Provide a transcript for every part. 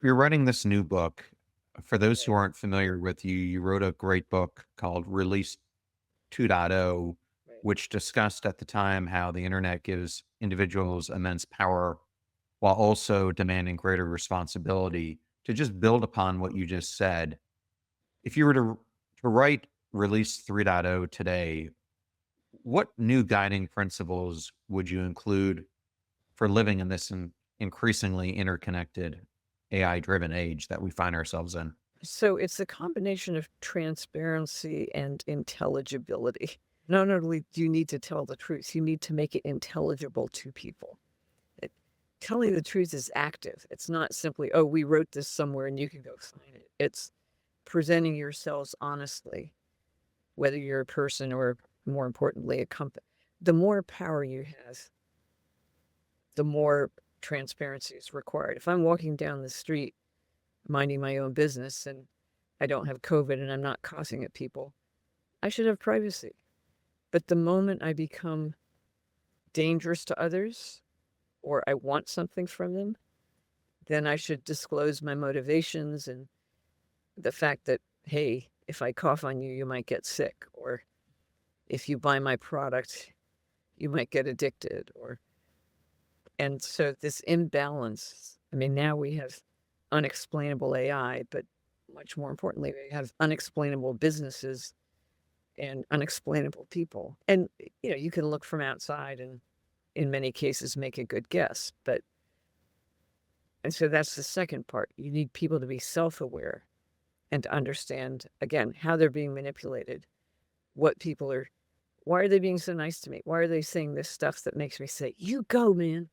You're writing this new book. For those who Right, aren't familiar with you, you wrote a great book called Release 2.0, right. which discussed at the time how the internet gives individuals immense power while also demanding greater responsibility. To just build upon what you just said, if you were to write Release 3.0 today, what new guiding principles would you include for living in this increasingly interconnected AI driven age that we find ourselves in? So it's a combination of transparency and intelligibility. Not only do you need to tell the truth, you need to make it intelligible to people. It, Telling the truth is active. It's not simply, oh, we wrote this somewhere and you can go find it. It's presenting yourselves honestly, whether you're a person or, more importantly, a company. The more power you have, the more transparency is required. If I'm walking down the street minding my own business and I don't have COVID and I'm not coughing at people, I should have privacy. But the moment I become dangerous to others or I want something from them, then I should disclose my motivations and the fact that, hey, if I cough on you, you might get sick. Or if you buy my product, you might get addicted. And so this imbalance, I mean, now we have unexplainable AI, but much more importantly, we have unexplainable businesses and unexplainable people. And, you can look from outside and in many cases make a good guess. And so that's the second part. You need people to be self aware and to understand, again, how they're being manipulated, what people are, why are they being so nice to me? Why are they saying this stuff that makes me say, you go, man?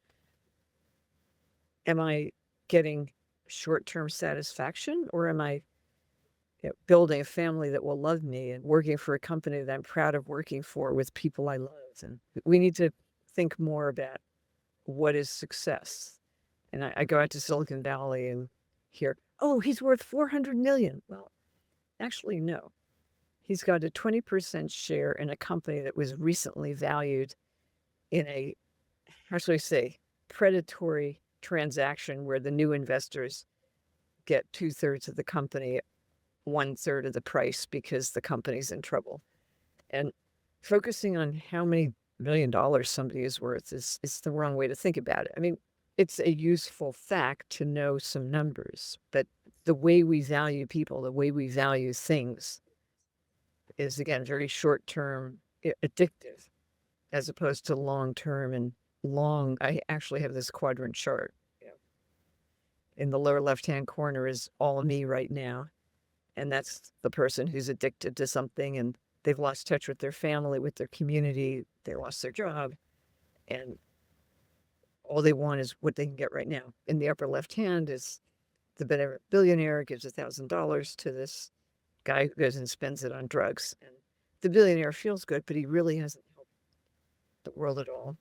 Am I getting short term satisfaction or am I building a family that will love me and working for a company that I'm proud of working for with people I love? And we need to think more about what is success. And I go out to Silicon Valley and hear, oh, he's worth 400 million. Well, actually, no. He's got a 20% share in a company that was recently valued in a, how should I say, predatory transaction where the new investors get two-thirds of the company, one-third of the price because the company's in trouble. And focusing on how many $1 million somebody is worth is the wrong way to think about it. I mean, it's a useful fact to know some numbers, but the way we value people, the way we value things is, again, very short-term, addictive, as opposed to long-term and long. I actually have this quadrant chart. Yeah. In the lower left-hand corner is all of me right now. And that's the person who's addicted to something and they've lost touch with their family, with their community, they lost their job, and all they want is what they can get right now. In the upper left hand is the billionaire gives $1,000 to this guy who goes and spends it on drugs. And the billionaire feels good, but he really hasn't helped the world at all.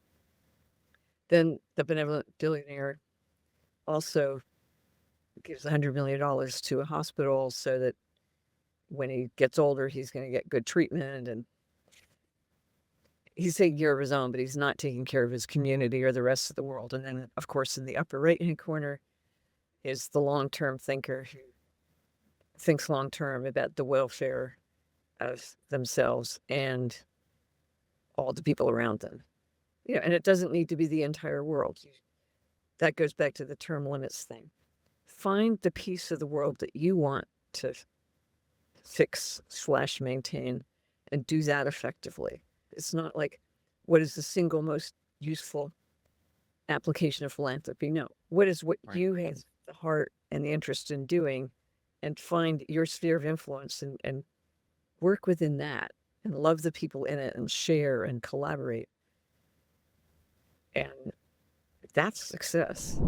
Then the benevolent billionaire also gives $100 million to a hospital so that when he gets older, he's going to get good treatment. And he's taking care of his own, but he's not taking care of his community or the rest of the world. And then, of course, in the upper right hand corner is the long term thinker who thinks long term about the welfare of themselves and all the people around them. And it doesn't need to be the entire world. That goes back to the term limits thing. Find the piece of the world that you want to fix/maintain and do that effectively. It's not like, what is the single most useful application of philanthropy? No. What is what Right. you have the heart and the interest in doing, and find your sphere of influence and work within that and love the people in it and share and collaborate. And that's success.